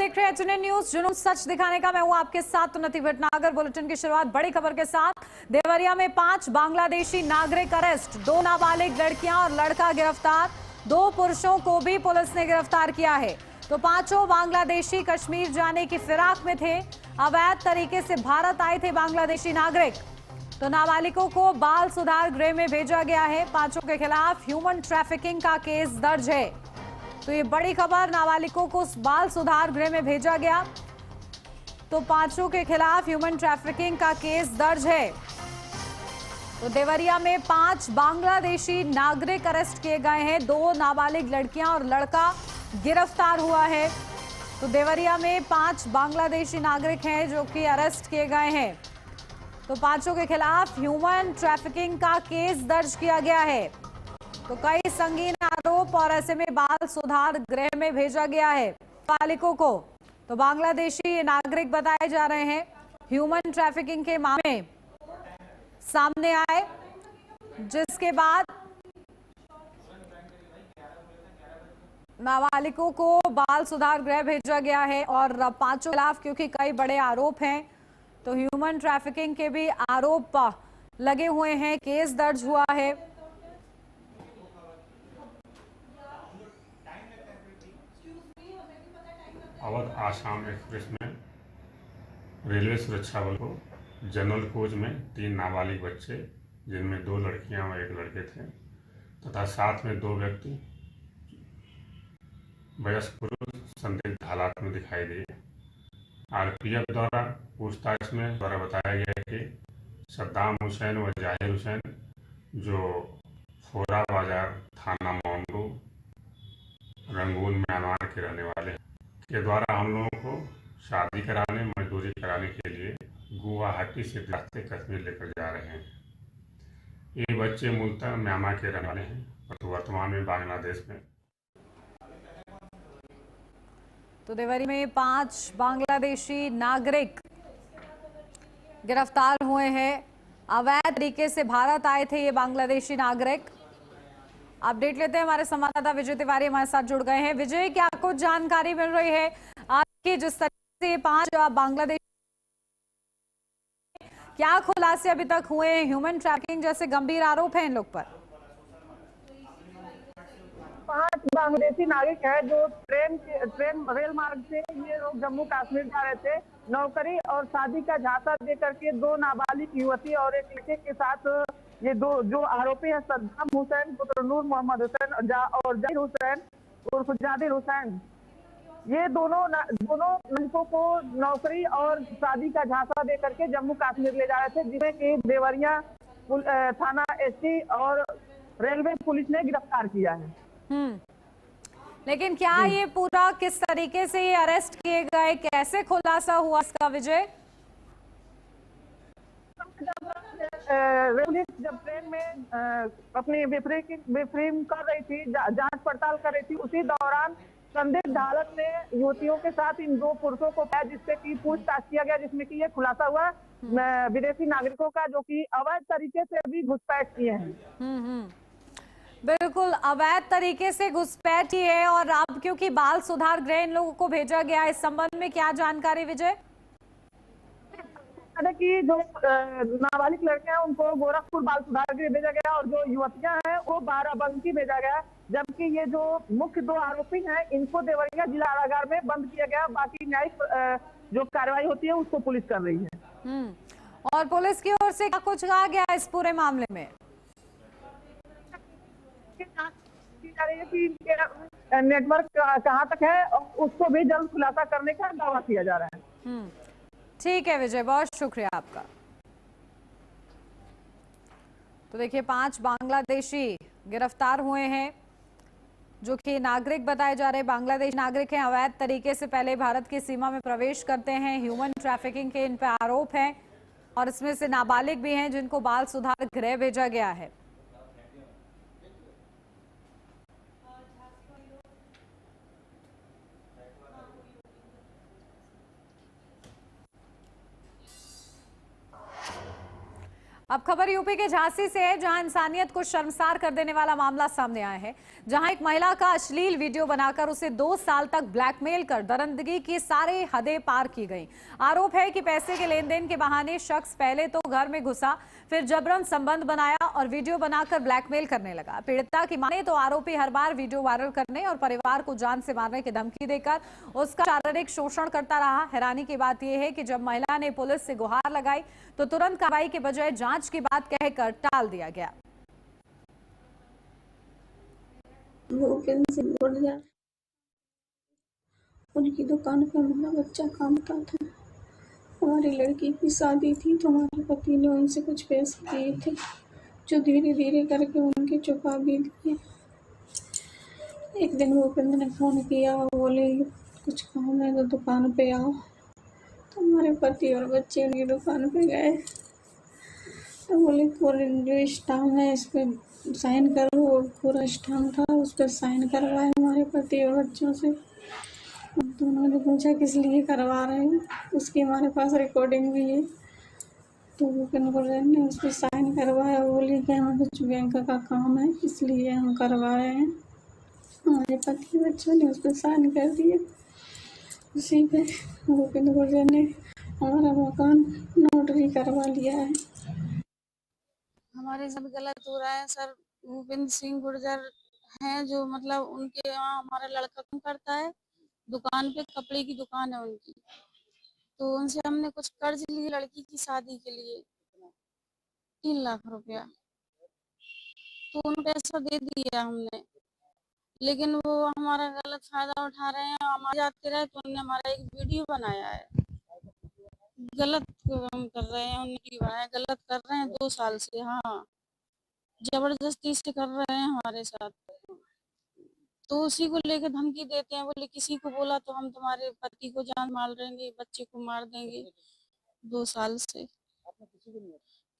देख रहे हैं एचएनएन न्यूज, जुनून सच दिखाने का। मैं हूं आपके साथ उन्नति भटनागर। बुलेटिन की शुरुआत बड़ी खबर के साथ। देवरिया में 5 बांग्लादेशी नागरिक अरेस्ट, 2 नाबालिग लड़कियां और लड़का गिरफ्तार। 2 पुरुषों को भी पुलिस ने गिरफ्तार किया है। तो पांचों बांग्लादेशी कश्मीर जाने की फिराक में थे। अवैध तरीके से भारत आए थे बांग्लादेशी नागरिक। तो नाबालिगों को बाल सुधार गृह में भेजा गया है। पांचों के खिलाफ ह्यूमन ट्रैफिकिंग का केस दर्ज है। तो ये बड़ी खबर, नाबालिगों को बाल सुधार गृह में भेजा गया। तो पांचों के खिलाफ ह्यूमन ट्रैफिकिंग का केस दर्ज है। तो देवरिया में 5 बांग्लादेशी नागरिक अरेस्ट किए गए हैं। 2 नाबालिग लड़कियां और लड़का गिरफ्तार हुआ है। तो देवरिया में 5 बांग्लादेशी नागरिक हैं जो कि अरेस्ट किए गए हैं। तो पांचों के खिलाफ ह्यूमन ट्रैफिकिंग का केस दर्ज किया गया है। तो कई संगीन आरोप और ऐसे में बाल सुधार गृह में भेजा गया है नाबालिगों को। तो बांग्लादेशी नागरिक बताए जा रहे हैं। ह्यूमन ट्रैफिकिंग के मामले सामने आए, जिसके बाद नाबालिगों को बाल सुधार गृह भेजा गया है। और पांचों के खिलाफ क्योंकि कई बड़े आरोप हैं, तो ह्यूमन ट्रैफिकिंग के भी आरोप लगे हुए हैं। केस दर्ज हुआ है। अवध आसाम एक्सप्रेस में रेलवे सुरक्षा बल को जनरल कोच में 3 नाबालिग बच्चे, जिनमें 2 लड़कियां और 1 लड़के थे, तथा साथ में 2 व्यक्ति वयस्क पुरुष संदिग्ध हालात में दिखाई दिए। आरपीएफ द्वारा पूछताछ में बताया गया कि सद्दाम हुसैन व जाहिर हुसैन, जो फोरा बाजार थाना मोमरू रंगून म्यांमार के रहने वाले हैं, के द्वारा हम लोगों को शादी कराने, मजदूरी कराने के लिए गुवाहाटी से रास्ते कश्मीर लेकर जा रहे हैं। ये बच्चे मूलतः म्यांमार के रहने वाले हैं, परंतु वर्तमान में बांग्लादेश में। तो देवरी में 5 बांग्लादेशी नागरिक गिरफ्तार हुए हैं। अवैध तरीके से भारत आए थे ये बांग्लादेशी नागरिक। अपडेट लेते हैं, हमारे संवाददाता विजय तिवारी हमारे साथ जुड़ गए हैं। विजय, क्या कुछ जानकारी मिल रही है आज की, जिस तरीके से 5 बांग्लादेश, क्या खुलासे अभी तक हुए हैं? ह्यूमन ट्रैफिकिंग जैसे गंभीर आरोप हैं इन लोग पर। 5 बांग्लादेशी नागरिक है जो ट्रेन रेल मार्ग से ये लोग जम्मू कश्मीर जा रहे थे। नौकरी और शादी का झांसा देकर के 2 नाबालिग युवती और 1 लड़के के साथ ये 2 जो आरोपी है, सद्दाम हुसैन पुत्र नूर मोहम्मद हुसैन और जाहिर हुसैन उर्फ जादिर हुसैन, ये दोनों लड़कों को नौकरी और शादी का झांसा देकर के जम्मू कश्मीर ले जा रहे थे, जिसमें कि देवरिया थाना एसटी और रेलवे पुलिस ने गिरफ्तार किया है। लेकिन क्या ये पूरा किस तरीके से ये अरेस्ट किए गए, कैसे खुलासा हुआ इसका विजय? पुलिस जब ट्रेन में अपनी ब्रीफिंग कर रही थी, जांच पड़ताल कर रही थी, उसी दौरान संदिग्ध हालत में युवतियों के साथ इन 2 पुरुषों को पाया, जिससे कि पूछताछ किया गया, जिसमें कि ये खुलासा हुआ विदेशी नागरिकों का, जो कि अवैध तरीके से भी घुसपैठ किए हैं। बिल्कुल अवैध तरीके से घुसपैठ ही है। और अब क्योंकि बाल सुधार गृह इन लोगों को भेजा गया, इस संबंध में क्या जानकारी विजय? कि जो नाबालिग लड़कियां हैं उनको गोरखपुर बाल सुधार गृह भेजा गया और जो युवतियां हैं वो बाराबंकी भेजा गया, जबकि ये जो मुख्य 2 आरोपी हैं इनको देवरिया जिला कारागार में बंद किया गया। बाकी न्यायिक जो कार्रवाई होती है उसको पुलिस कर रही है। और पुलिस की ओर से क्या कुछ कहा गया इस पूरे मामले में? जा रही है कि नेटवर्क कहां तक है, उसको भी जल्द खुलासा करने का दावा किया जा रहा है। ठीक है विजय, बहुत शुक्रिया आपका। तो देखिए 5 बांग्लादेशी गिरफ्तार हुए हैं, जो कि नागरिक बताए जा रहे हैं, बांग्लादेश नागरिक हैं। अवैध तरीके से पहले भारत की सीमा में प्रवेश करते हैं। ह्यूमन ट्रैफिकिंग के इन पर आरोप हैं और इसमें से नाबालिग भी हैं जिनको बाल सुधार गृह भेजा गया है। अब खबर यूपी के झांसी से है, जहां इंसानियत को शर्मसार कर देने वाला मामला सामने आया है, जहां एक महिला का अश्लील वीडियो बनाकर उसे 2 साल तक ब्लैकमेल कर दरिंदगी की सारी हदें पार की गई। आरोप है कि पैसे के लेन देन के बहाने शख्स पहले तो घर में घुसा, फिर जबरन संबंध बनाया और वीडियो बनाकर ब्लैकमेल करने लगा। पीड़िता की माने तो आरोपी हर बार वीडियो वायरल करने और परिवार को जान से मारने की धमकी देकर उसका शारीरिक शोषण करता रहा। हैरानी की बात यह है कि जब महिला ने पुलिस से गुहार लगाई तो तुरंत कार्रवाई के बजाय जांच की बात कहकर टाल दिया गया। भूपेंद्र सिंह गुर्जर, उनकी दुकान पर मेरा बच्चा काम करता था। हमारी लड़की की शादी थी तो हमारे पति ने उनसे कुछ पैसे दिए थे, जो धीरे धीरे करके उनके चुका भी दिए। एक दिन भूपेंद्र ने फ़ोन किया और बोले कुछ काम है तो दुकान पे आओ। तो हमारे पति और बच्चे उनकी दुकान पे गए तो बोले पूरे जो स्टाम्प है इस पर साइन करो। वो पूरा स्टाम्प था, उस पर साइन करवाए हमारे पति और बच्चों से। तो उन्होंने पूछा किस लिए करवा रहे हैं, उसकी हमारे पास रिकॉर्डिंग भी है। तो भूपेंद्र गुर्जर ने उस पर साइन करवाया। बोली कि हमें कुछ बैंक का काम है इसलिए हम करवाए हैं। हमारे पति बच्चों ने उस पर साइन कर दिए। उसी पे भूपेंद्र गुर्जर ने हमारा मकान नोटरी करवा लिया है। हमारे साथ गलत हो रहा है सर। भूपेंद्र सिंह गुर्जर हैं जो मतलब उनके यहाँ हमारा लड़का काम करता है, दुकान पे कपड़े की दुकान है उनकी। तो उनसे हमने कुछ कर्ज लिए लड़की की शादी के लिए 3 लाख रुपया, तो उनको पैसा दे दिया हमने, लेकिन वो हमारा गलत फायदा उठा रहे हैं। हम जाते रहे तो उन्होंने हमारा एक वीडियो बनाया है, गलत हम कर रहे हैं, उन्होंने बनाया गलत कर रहे हैं 2 साल से। हाँ, जबरदस्ती से कर रहे हैं हमारे साथ। तो उसी को लेकर धमकी देते हैं, बोले किसी को बोला तो हम तुम्हारे पति को जान मार देंगे, बच्चे को मार देंगे। 2 साल से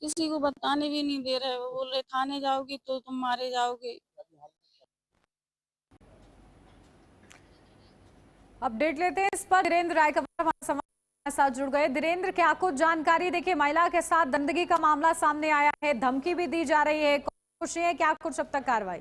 किसी को बताने भी नहीं दे रहे। वो बोल रहे थाने जाओगी तो तुम मारे जाओगे। अपडेट लेते हैं इस पर। धीरेन्द्र रायकवार हमारे साथ जुड़ गए। धीरेन्द्र, क्या कुछ जानकारी? देखिए, महिला के साथ दरिंदगी का मामला सामने आया है, धमकी भी दी जा रही है, खुशी है, क्या कुछ अब तक कार्रवाई?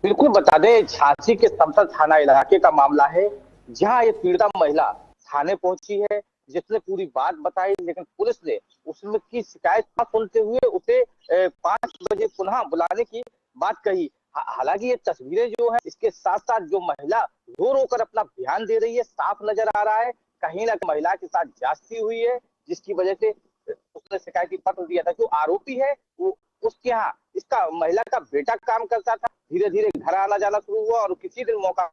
बिल्कुल बता दें, झांसी के समतल थाना इलाके का मामला है, जहां ये पीड़िता महिला थाने पहुंची है, जिसने पूरी बात बताई, लेकिन पुलिस ने उसकी शिकायत न सुनते हुए उसे 5 बजे पुनः बुलाने की बात कही। हालांकि ये तस्वीरें जो है, इसके साथ साथ जो महिला रो रो कर अपना बयान दे रही है, साफ नजर आ रहा है कहीं ना महिला के साथ जांचती हुई है, जिसकी वजह से उसने शिकायती पत्र दिया था। जो आरोपी है वो उसके यहाँ इसका महिला का बेटा काम करता था, धीरे धीरे घर आना जाना शुरू हुआ और किसी दिन मौका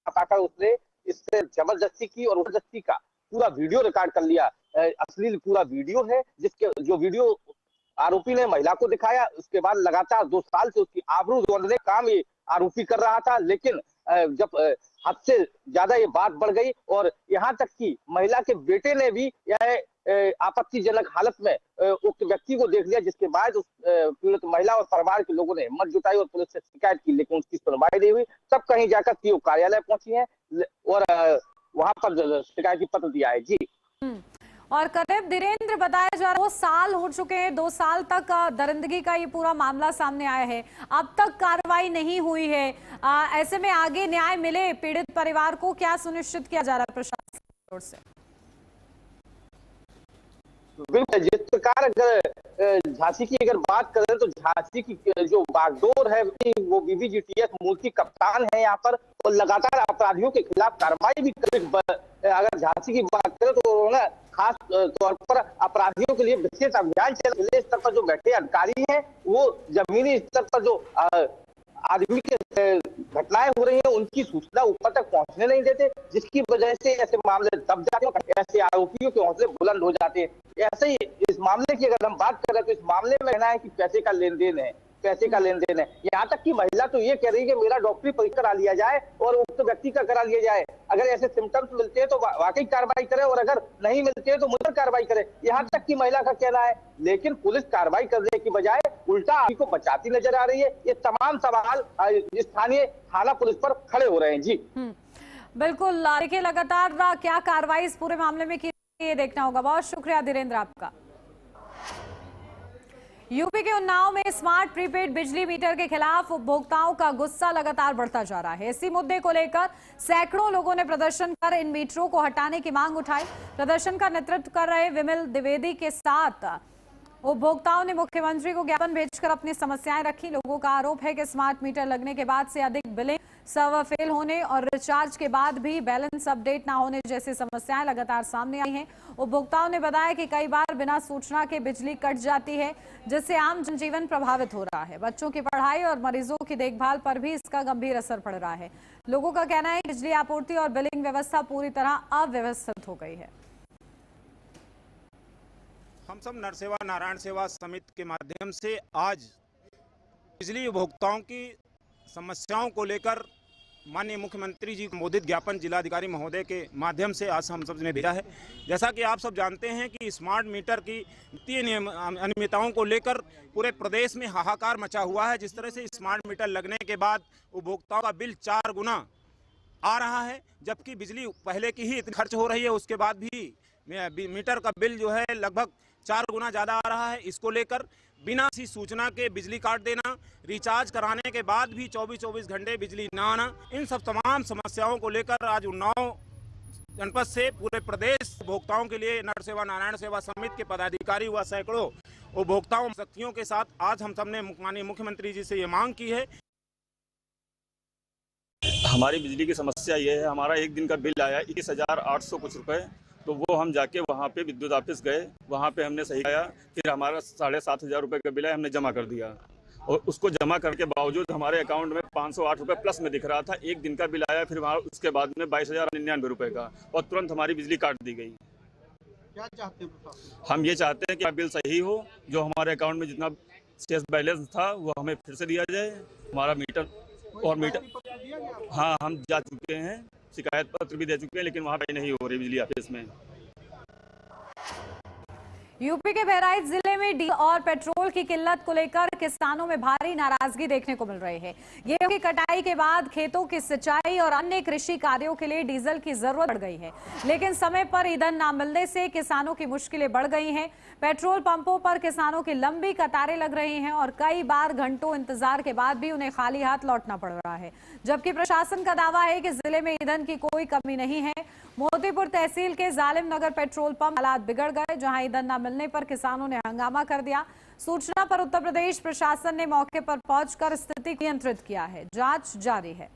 पाकर उसने इससे जबरदस्ती की और जबरदस्ती का पूरा वीडियो रिकॉर्ड कर लिया। अश्लील पूरा वीडियो है, जो वीडियो आरोपी ने महिला को दिखाया। उसके बाद लगातार 2 साल से उसकी आबरू जोड़ने का काम ये आरोपी कर रहा था, लेकिन जब हद से ज्यादा ये बात बढ़ गई और यहाँ तक कि महिला के बेटे ने भी यह आपत्तिजनक हालत में उक्त व्यक्ति को देख लिया, जिसके बाद उस पीड़ित महिला और परिवार के लोगों ने हिम्मत जुटाई और पुलिस से शिकायत की, लेकिन उसकी सुनवाई नहीं हुई। तब कहीं जाकर पीओ कार्यालय पहुंची है और वहां पर शिकायती पत्र दिया है। जी। और करीब धीरेन्द्र, बताया जा रहा है 2 साल हो चुके हैं, 2 साल तक दरिंदगी का ये पूरा मामला सामने आया है, अब तक कार्रवाई नहीं हुई है। ऐसे में आगे न्याय मिले पीड़ित परिवार को, क्या सुनिश्चित किया जा रहा है प्रशासन की ओर से? बिल्कुल, जिस प्रकार अगर झांसी की अगर बात करें तो झांसी की जो बागडोर है वो बीबीजीटीएस मूर्ति कप्तान है यहाँ पर, और लगातार अपराधियों के खिलाफ कार्रवाई भी अगर झांसी की बात करें तो उन्होंने खास तौर पर अपराधियों के लिए विशेष अभियान चल। जिले स्तर पर जो बैठे अधिकारी हैं वो जमीनी स्तर पर जो आदमी के घटनाएं हो रही हैं उनकी सूचना ऊपर तक पहुंचने नहीं देते, जिसकी वजह से ऐसे मामले दब जाते हैं, ऐसे आरोपियों के हौसले बुलंद हो जाते हैं। ऐसे ही इस मामले की अगर हम बात करें तो इस मामले में कहना है कि पैसे का लेन देन है, पैसे का लेन देन है। यहाँ तक कि महिला तो ये कह रही है कि मेरा डॉक्टरी परीक्षा करा लिया जाए और उक्त व्यक्ति का करा लिया जाए। अगर ऐसे सिम्टम्स मिलते हैं तो वाकई कार्रवाई करे और अगर नहीं मिलते हैं तो मुझे कार्रवाई करे, यहाँ तक कि महिला का कहना है। लेकिन पुलिस कार्रवाई करने की बजाय उल्टा आदमी को बचाती नजर आ रही है। ये तमाम सवाल स्थानीय थाना पुलिस पर खड़े हो रहे हैं। जी बिल्कुल, देखिए लगातार क्या कार्रवाई इस पूरे मामले में की ये देखना होगा। बहुत शुक्रिया धीरेन्द्र आपका। यूपी के उन्नाव में स्मार्ट प्रीपेड बिजली मीटर के खिलाफ उपभोक्ताओं का गुस्सा लगातार बढ़ता जा रहा है। इसी मुद्दे को लेकर सैकड़ों लोगों ने प्रदर्शन कर इन मीटरों को हटाने की मांग उठाई। प्रदर्शन का नेतृत्व कर रहे विमल द्विवेदी के साथ उपभोक्ताओं ने मुख्यमंत्री को ज्ञापन भेजकर अपनी समस्याएं रखी। लोगों का आरोप है कि स्मार्ट मीटर लगने के बाद से अधिक बिलिंग, सर्वर फेल होने और रिचार्ज के बाद भी बैलेंस अपडेट ना होने जैसी समस्याएं लगातार सामने आई हैं। उपभोक्ताओं ने बताया कि कई बार बिना सूचना के बिजली कट जाती है, जिससे आम जनजीवन प्रभावित हो रहा है। बच्चों की पढ़ाई और मरीजों की देखभाल पर भी इसका गंभीर असर पड़ रहा है। लोगों का कहना है कि बिजली आपूर्ति और बिलिंग व्यवस्था पूरी तरह अव्यवस्थित हो गई है। हम सब नर सेवा नारायण सेवा समिति के माध्यम से आज बिजली उपभोक्ताओं की समस्याओं को लेकर माननीय मुख्यमंत्री जी को संबोधित ज्ञापन जिलाधिकारी महोदय के माध्यम से आज हम सब ने भेजा है। जैसा कि आप सब जानते हैं कि स्मार्ट मीटर की वित्तीय अनियमितताओं को लेकर पूरे प्रदेश में हाहाकार मचा हुआ है। जिस तरह से स्मार्ट मीटर लगने के बाद उपभोक्ताओं का बिल 4 गुना आ रहा है, जबकि बिजली पहले की ही इतनी खर्च हो रही है, उसके बाद भी मीटर का बिल जो है लगभग 4 गुना ज़्यादा आ रहा है। इसको लेकर बिना किसी सूचना के बिजली काट देना, रिचार्ज कराने के बाद भी 24-24 घंटे बिजली ना आना, इन सब तमाम समस्याओं को लेकर आज उन्नाव जनपद से पूरे प्रदेश उपभोक्ताओं के लिए नर सेवा नारायण सेवा समिति के पदाधिकारी व सैकड़ों उपभोक्ताओं शक्तियों के साथ आज हम सबने माननीय मुख्यमंत्री जी से ये मांग की है। हमारी बिजली की समस्या ये है, हमारा एक दिन का बिल आया 21,800 कुछ रुपए, तो वो हम जाके वहाँ पे विद्युत ऑफिस गए, वहाँ पे हमने सही किया, फिर हमारा 7,500 रुपये का बिल है, हमने जमा कर दिया और उसको जमा करने के बावजूद हमारे अकाउंट में 508 रुपये प्लस में दिख रहा था। एक दिन का बिल आया, फिर उसके बाद में 22,099 रुपये का, और तुरंत हमारी बिजली काट दी गई। क्या चाहते हैं? हम ये चाहते हैं कि बिल सही हो, जो हमारे अकाउंट में जितना शेष बैलेंस था वो हमें फिर से दिया जाए। हमारा मीटर हाँ, हम जा चुके हैं, शिकायत पत्र भी दे चुके हैं, लेकिन वहाँ पे नहीं हो रही बिजली ऑफिस में। यूपी के बहराइच जिले में डीजल और पेट्रोल की किल्लत को लेकर किसानों में भारी नाराजगी देखने को मिल रही है। गेहूं की कटाई के बाद खेतों की सिंचाई और अन्य कृषि कार्यों के लिए डीजल की जरूरत बढ़ गई है, लेकिन समय पर ईंधन न मिलने से किसानों की मुश्किलें बढ़ गई हैं। पेट्रोल पंपों पर किसानों की लंबी कतारें लग रही हैं और कई बार घंटों इंतजार के बाद भी उन्हें खाली हाथ लौटना पड़ रहा है, जबकि प्रशासन का दावा है कि जिले में ईंधन की कोई कमी नहीं है। मोतीपुर तहसील के जालिम नगर पेट्रोल पंप हालात बिगड़ गए, जहां ईंधन न मिलने पर किसानों ने हंगामा कर दिया। सूचना पर उत्तर प्रदेश प्रशासन ने मौके पर पहुंचकर स्थिति को नियंत्रित किया है। जांच जारी है।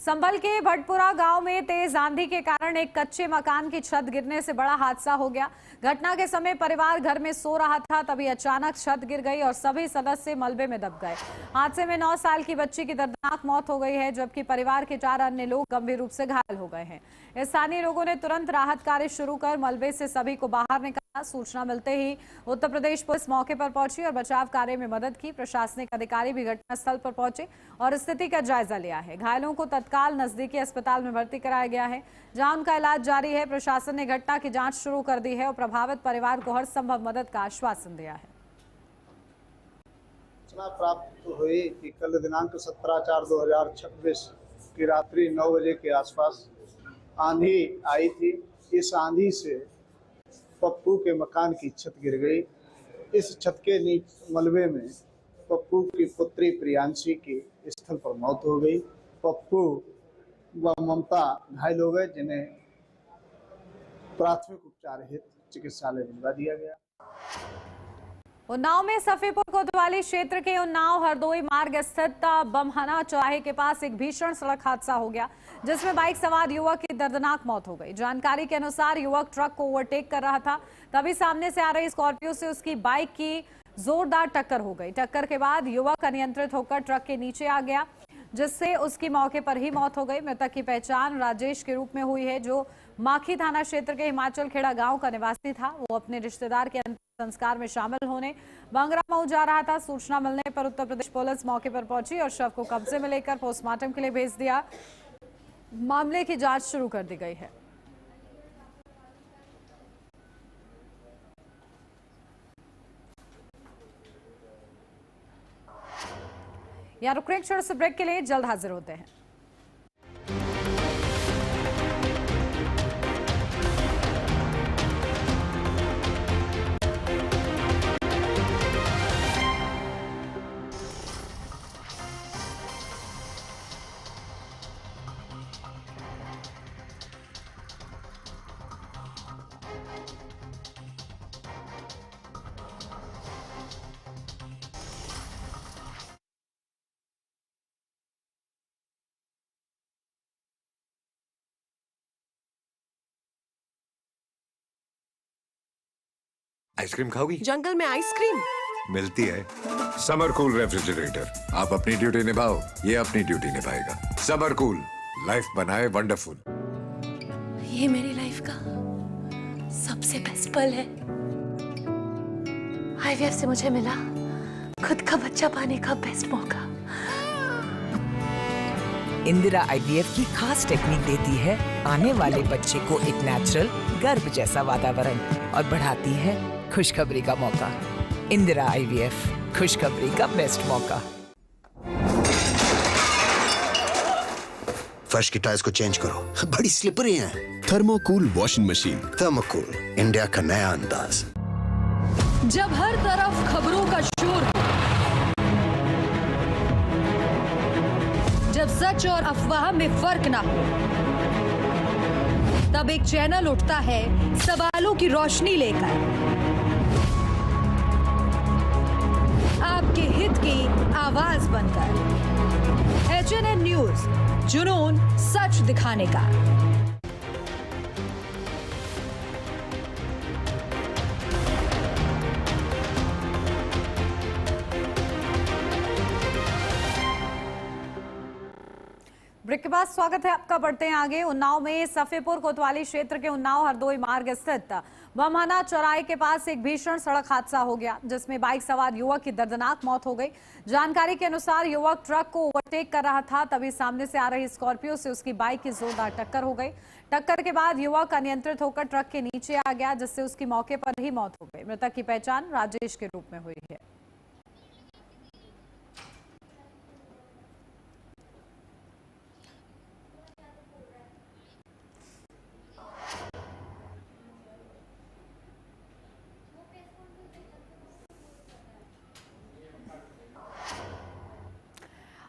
संभल के भटपुरा गांव में तेज आंधी के कारण एक कच्चे मकान की छत गिरने से बड़ा हादसा हो गया। घटना के समय परिवार घर में सो रहा था, तभी अचानक छत गिर गई और सभी सदस्य मलबे में दब गए। हादसे में 9 साल की बच्ची की दर्दनाक मौत हो गई है, जबकि परिवार के 4 अन्य लोग गंभीर रूप से घायल हो गए हैं। स्थानीय लोगों ने तुरंत राहत कार्य शुरू कर मलबे से सभी को बाहर निकाला। सूचना मिलते ही उत्तर प्रदेश पुलिस मौके पर पहुंची और बचाव कार्य में मदद की। प्रशासनिक अधिकारी भी घटनास्थल पर पहुंचे और स्थिति का जायजा लिया है। घायलों को तत्काल नजदीकी अस्पताल में भर्ती कराया गया है, जहां उनका इलाज जारी है। प्रशासन ने घटना की जांच शुरू कर दी है और प्रभावित परिवार को हर संभव मदद का आश्वासन दिया है। सूचना प्राप्त हुई कि कल दिनांक 17/4/2026 की रात्रि 9 बजे के आसपास आंधी आई थी। इस आंधी से पप्पू के मकान की छत गिर गई। इस छत के नीचे मलबे में पप्पू की पुत्री प्रियांशी की स्थल पर मौत हो गई। पप्पू व ममता घायल हो गए, जिन्हें प्राथमिक उपचार हेतु चिकित्सालय भिजवा दिया गया। उन्नाव में सफीपुर कोतवाली क्षेत्र के उन्नाव हरदोई मार्ग स्थित बमहना चौराहे के पास एक भीषण सड़क हादसा हो गया, जिसमें बाइक सवार युवक की दर्दनाक मौत हो गई। जानकारी के अनुसार युवक ट्रक को ओवरटेक कर रहा था, तभी सामने से आ रही स्कॉर्पियो से उसकी बाइक की जोरदार टक्कर हो गई। टक्कर के बाद युवक अनियंत्रित होकर ट्रक के नीचे आ गया, जिससे उसकी मौके पर ही मौत हो गई। मृतक की पहचान राजेश के रूप में हुई है, जो माखी थाना क्षेत्र के हिमाचल खेड़ा गांव का निवासी था। वो अपने रिश्तेदार के अंतिम संस्कार में शामिल होने बंगरा मऊ जा रहा था। सूचना मिलने पर उत्तर प्रदेश पुलिस मौके पर पहुंची और शव को कब्जे में लेकर पोस्टमार्टम के लिए भेज दिया। मामले की जांच शुरू कर दी गई है। यहाँ रुक रहे हैं, छोटे से ब्रेक के लिए, जल्द हाजिर होते हैं। आइसक्रीम खाओगी? जंगल में आइसक्रीम मिलती है। समर कूल रेफ्रिजरेटर, आप अपनी ड्यूटी निभाओ, ये अपनी ड्यूटी निभाएगा। समर कूल, लाइफ बनाए वंडरफुल। ये मेरी लाइफ का सबसे बेस्ट पल है। आईवीएफ से मुझे मिला खुद का बच्चा पाने का बेस्ट मौका। इंदिरा आईवीएफ की खास टेक्निक देती है आने वाले बच्चे को एक नेचुरल गर्भ जैसा वातावरण और बढ़ाती है खुशखबरी का मौका। इंदिरा आईवीएफ, खुशखबरी का बेस्ट मौका। फर्श की टाइल्स को चेंज करो, बड़ी स्लिपरी हैं। थर्मोकूल वॉशिंग मशीन। थर्मोकूल, इंडिया का नया अंदाज। जब हर तरफ खबरों का शोर, जब सच और अफवाह में फर्क ना हो, तब एक चैनल उठता है सवालों की रोशनी लेकर, आपके हित की आवाज बनकर। HNN न्यूज, जुनून सच दिखाने का। ब्रेक के बाद स्वागत है आपका। बढ़ते हैं आगे। उन्नाव में सफेपुर कोतवाली क्षेत्र के उन्नाव हरदोई मार्ग स्थित बमहना चौराहे के पास एक भीषण सड़क हादसा हो गया, जिसमें बाइक सवार युवक की दर्दनाक मौत हो गई। जानकारी के अनुसार युवक ट्रक को ओवरटेक कर रहा था, तभी सामने से आ रही स्कॉर्पियो से उसकी बाइक की जोरदार टक्कर हो गई। टक्कर के बाद युवक अनियंत्रित होकर ट्रक के नीचे आ गया, जिससे उसकी मौके पर ही मौत हो गई। मृतक की पहचान राजेश के रूप में हुई है।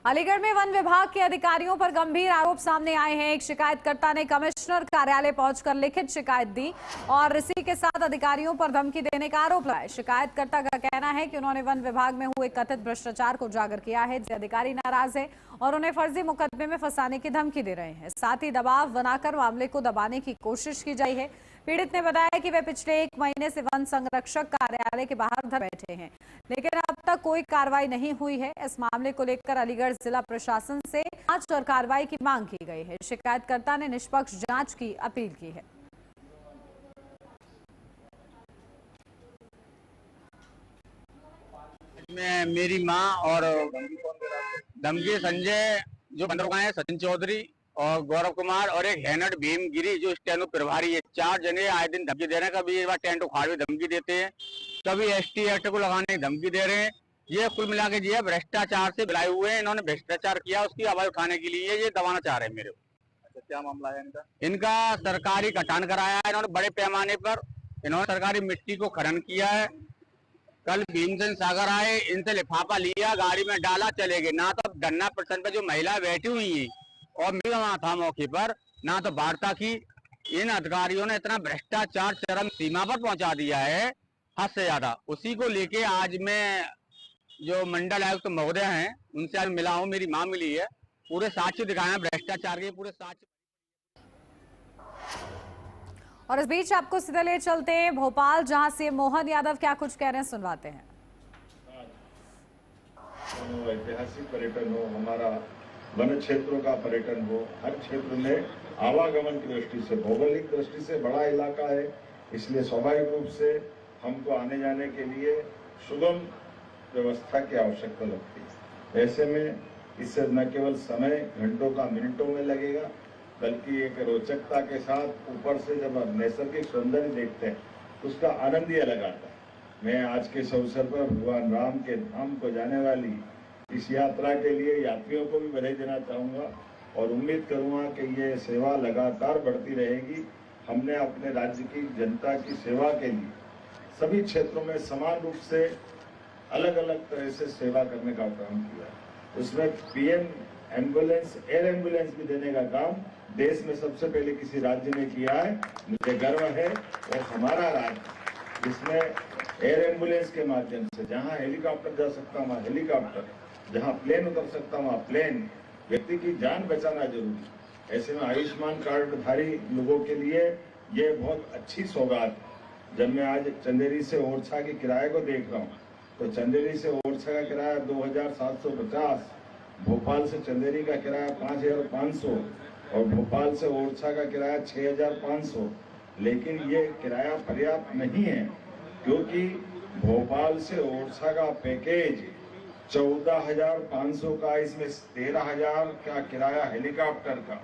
अलीगढ़ में वन विभाग के अधिकारियों पर गंभीर आरोप सामने आए हैं। एक शिकायतकर्ता ने कमिश्नर कार्यालय पहुंचकर लिखित शिकायत दी और इसी के साथ अधिकारियों पर धमकी देने का आरोप लगाया। शिकायतकर्ता का कहना है कि उन्होंने वन विभाग में हुए कथित भ्रष्टाचार को उजागर किया है, जिससे अधिकारी नाराज है और उन्हें फर्जी मुकदमे में फंसाने की धमकी दे रहे हैं। साथ ही दबाव बनाकर मामले को दबाने की कोशिश की जाती है। पीड़ित ने बताया कि वे पिछले 1 महीने से वन संरक्षक कार्यालय के बाहर धर बैठे हैं, लेकिन अब तक कोई कार्रवाई नहीं हुई है। इस मामले को लेकर अलीगढ़ जिला प्रशासन से जांच और कार्रवाई की मांग की गई है। शिकायतकर्ता ने निष्पक्ष जांच की अपील की है। में मेरी माँ और धमकी संजय जो बंदर है, सचिन चौधरी और गौरव कुमार और एक हैनड भीमगिरी जो स्टेनो प्रभारी है, 4 जने आए दिन धमकी दे रहे हैं। कभी एक बार टेंट उखाड़ भी धमकी देते हैं, कभी ST एक्ट को लगाने की धमकी दे रहे हैं। ये कुल मिला के ये भ्रष्टाचार से बुलाए हुए हैं। इन्होंने भ्रष्टाचार किया, उसकी आवाज उठाने के लिए ये दबाना चाह रहे हैं मेरे को। अच्छा, क्या मामला है इनका? इनका सरकारी कटान कराया है इन्होंने बड़े पैमाने पर। इन्होंने सरकारी मिट्टी को खनन किया है। कल भीमसेन सागर आए, इनसे लिफाफा लिया, गाड़ी में डाला, चले गए। ना तो धरना प्रदर्शन पे जो महिला बैठी हुई है और मैं वहां था मौके पर, ना तो वार्ता की। इन अधिकारियों ने इतना भ्रष्टाचार चरम सीमा पर पहुंचा दिया है, हद से ज्यादा। उसी को लेके आज मैं जो मंडल आयुक्त महोदय हैं उनसे आज मिला हूं, मेरी मां मिली है। पूरे साक्ष्य दिखाए भ्रष्टाचार के, पूरे साक्ष्य। और इस बीच आपको सीधे ले चलते हैं भोपाल, जहां से मोहन यादव क्या कुछ कह रहे हैं सुनवाते हैं। ऐतिहासिक पर्यटन हो, हमारा वन क्षेत्रों का पर्यटन हो, हर क्षेत्र में आवागमन की दृष्टि से, भौगोलिक दृष्टि से बड़ा इलाका है, इसलिए स्वाभाविक रूप से हमको आने जाने के लिए सुगम व्यवस्था की आवश्यकता लगती है। ऐसे में इससे न केवल समय घंटों का मिनटों में लगेगा, बल्कि एक रोचकता के साथ ऊपर से जब आप नैसर्गिक सौंदर्य देखते हैं तो उसका आनंद ही अलग आता है। मैं आज के इस अवसर पर भगवान राम के धाम को जाने वाली इस यात्रा के लिए यात्रियों को भी बधाई देना चाहूँगा और उम्मीद करूँगा कि ये सेवा लगातार बढ़ती रहेगी। हमने अपने राज्य की जनता की सेवा के लिए सभी क्षेत्रों में समान रूप से अलग अलग तरह से सेवा करने का काम किया। उसमें PM एम्बुलेंस, एयर एम्बुलेंस भी देने का काम देश में सबसे पहले किसी राज्य ने किया है। मुझे गर्व है और हमारा राज्य जिसमें एयर एम्बुलेंस के माध्यम से जहां हेलीकॉप्टर जा सकता वहां हेलीकॉप्टर, जहां प्लेन उतर सकता वहां प्लेन, व्यक्ति की जान बचाना जरूरी। ऐसे में आयुष्मान कार्डधारी लोगों के लिए ये बहुत अच्छी सौगात। जब मैं आज चंदेरी से ओरछा के किराए को देख रहा हूँ तो चंदेरी से ओरछा का किराया 2750, भोपाल से चंदेरी का किराया 5500 और भोपाल से ओरछा का किराया 6500। लेकिन ये किराया पर्याप्त नहीं है, क्योंकि भोपाल से ओरछा का पैकेज 14,500 का, इसमें 13,000 का किराया हेलीकॉप्टर का,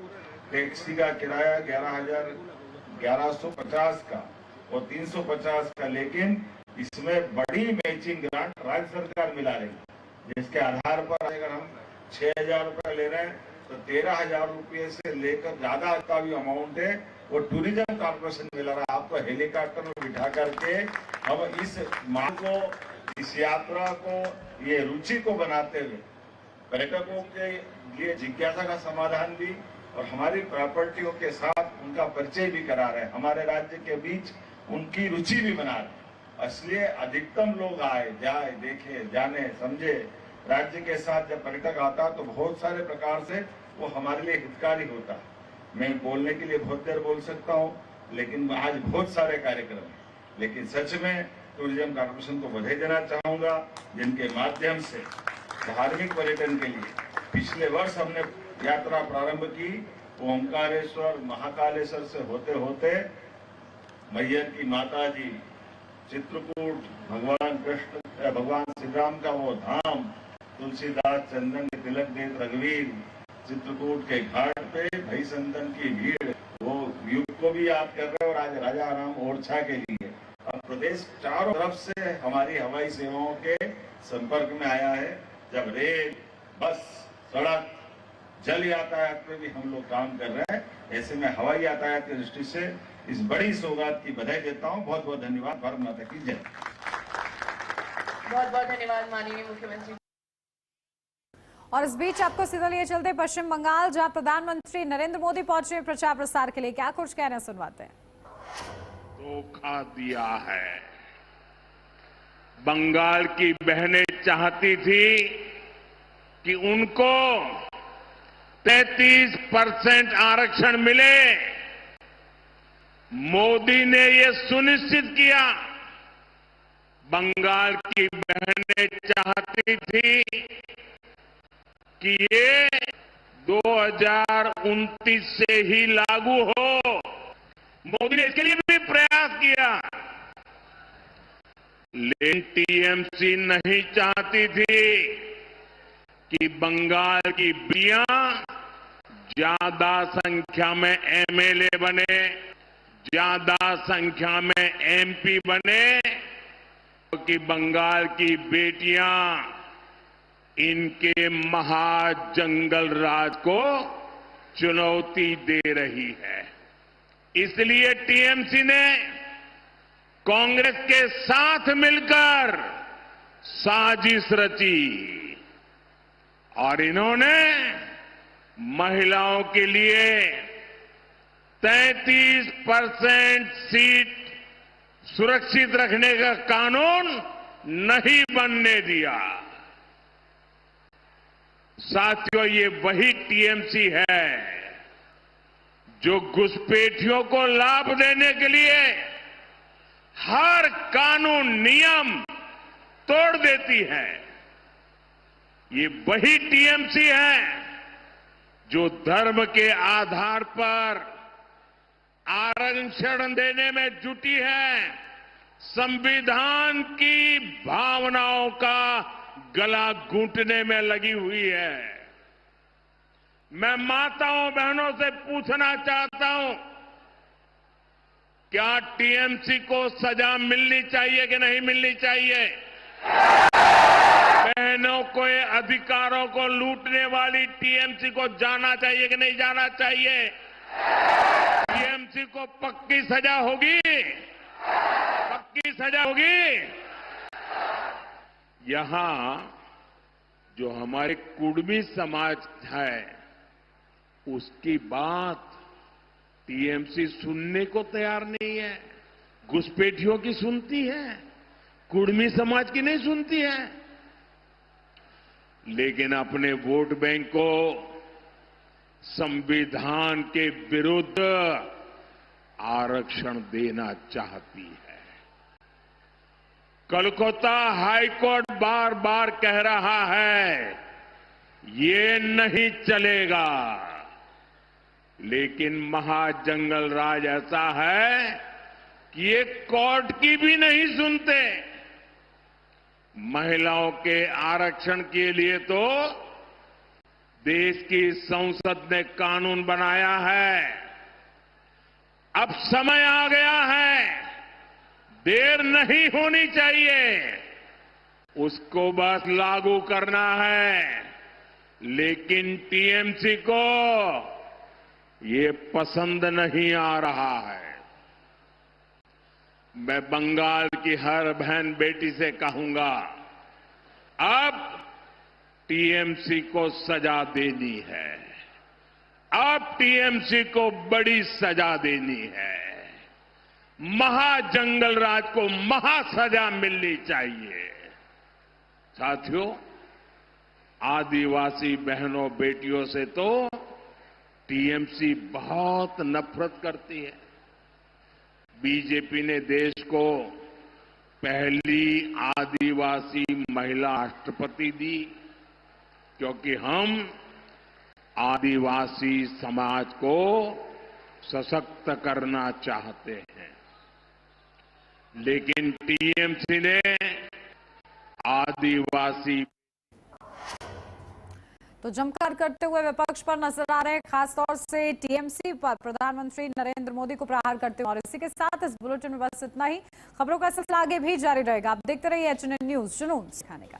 टैक्सी का किराया 1150 का और 350 का। लेकिन इसमें बड़ी मैचिंग ग्रांट राज्य सरकार मिला रही है, जिसके आधार पर अगर हम 6,000 रुपये ले रहे हैं तो 13,000 रुपये से लेकर ज्यादा का भी अमाउंट है वो टूरिज्म कॉर्पोरेशन मिला रहा है। आपको हेलीकॉप्टर में बिठा करके हम इस मांग को, इस यात्रा को, ये रुचि को बनाते हुए पर्यटकों के लिए जिज्ञासा का समाधान भी और हमारी प्रॉपर्टियों के साथ उनका परिचय भी करा रहे हैं, हमारे राज्य के बीच उनकी रुचि भी बना रहे हैं। इसलिए अधिकतम लोग आए, जाए, देखे, जाने, समझे। राज्य के साथ जब पर्यटक आता तो बहुत सारे प्रकार से वो हमारे लिए हितकारी होता है। मैं बोलने के लिए बहुत देर बोल सकता हूँ, लेकिन आज बहुत सारे कार्यक्रम हैं। लेकिन सच में टूरिज्म कॉर्पोरेशन को बधाई देना चाहूंगा, जिनके माध्यम से धार्मिक पर्यटन के लिए पिछले वर्ष हमने यात्रा प्रारंभ की। ओंकारेश्वर, महाकालेश्वर से होते होते मैयर की माता जी, चित्रकूट, भगवान कृष्ण, भगवान श्री राम का वो धाम, तुलसीदास चंदन के तिलक देत रघुवीर, चित्रकूट के घाट पे भई संतन की भीड़, वो युग को भी याद कर रहे हैं। और आज राजा राम ओरछा के लिए अब प्रदेश चारों तरफ से हमारी हवाई सेवाओं के संपर्क में आया है। जब रेल, बस, सड़क, जल यातायात पे भी हम लोग काम कर रहे हैं। ऐसे में हवाई यातायात की दृष्टि से इस बड़ी सौगात की बधाई देता हूँ। बहुत बहुत धन्यवाद। भारत माता की जय। बहुत बहुत धन्यवाद माननीय मुख्यमंत्री। और इस बीच आपको सीधा लिए चलते पश्चिम बंगाल, जहां प्रधानमंत्री नरेंद्र मोदी पहुंचे प्रचार प्रसार के लिए। क्या कुछ कहना सुनवाते हैं। धोखा दिया है। बंगाल की बहनें चाहती थी कि उनको 33% आरक्षण मिले। मोदी ने ये सुनिश्चित किया। बंगाल की बहनें चाहती थी कि ये 2029 से ही लागू हो। मोदी ने इसके लिए भी प्रयास किया, लेकिन टीएमसी नहीं चाहती थी कि बंगाल की बेटियां ज्यादा संख्या में एमएलए बने, ज्यादा संख्या में एमपी बने, क्योंकि बंगाल की बेटियां इनके महाजंगल राज को चुनौती दे रही है। इसलिए टीएमसी ने कांग्रेस के साथ मिलकर साजिश रची और इन्होंने महिलाओं के लिए 33% सीट सुरक्षित रखने का कानून नहीं बनने दिया। साथियों, ये वही टीएमसी है जो घुसपैठियों को लाभ देने के लिए हर कानून नियम तोड़ देती है। ये वही टीएमसी है जो धर्म के आधार पर आरक्षण देने में जुटी है, संविधान की भावनाओं का गला घूंटने में लगी हुई है। मैं माताओं बहनों से पूछना चाहता हूं, क्या टीएमसी को सजा मिलनी चाहिए कि नहीं मिलनी चाहिए? बहनों के अधिकारों को लूटने वाली टीएमसी को जाना चाहिए कि नहीं जाना चाहिए? टीएमसी को पक्की सजा होगी, पक्की सजा होगी। यहां जो हमारे कुर्मी समाज है उसकी बात टीएमसी सुनने को तैयार नहीं है। घुसपैठियों की सुनती है, कुर्मी समाज की नहीं सुनती है। लेकिन अपने वोट बैंक को संविधान के विरुद्ध आरक्षण देना चाहती है। कोलकाता हाईकोर्ट बार बार कह रहा है ये नहीं चलेगा, लेकिन महाजंगल राज ऐसा है कि ये कोर्ट की भी नहीं सुनते। महिलाओं के आरक्षण के लिए तो देश की संसद ने कानून बनाया है। अब समय आ गया है, देर नहीं होनी चाहिए, उसको बस लागू करना है। लेकिन टीएमसी को ये पसंद नहीं आ रहा है। मैं बंगाल की हर बहन बेटी से कहूंगा, अब टीएमसी को सजा देनी है, अब टीएमसी को बड़ी सजा देनी है। महाजंगल राज को महासजा मिलनी चाहिए। साथियों, आदिवासी बहनों बेटियों से तो टीएमसी बहुत नफरत करती है। बीजेपी ने देश को पहली आदिवासी महिला राष्ट्रपति दी, क्योंकि हम आदिवासी समाज को सशक्त करना चाहते हैं। लेकिन टीएमसी ने आदिवासी तो जमकर करते हुए विपक्ष पर नजर आ रहे हैं, खासतौर से टीएमसी पर प्रधानमंत्री नरेंद्र मोदी को प्रहार करते हुए। और इसी के साथ इस बुलेटिन में बस इतना ही। खबरों का सिलसिला आगे भी जारी रहेगा। आप देखते रहिए एचएनएन न्यूज, जुनून सिखाने का।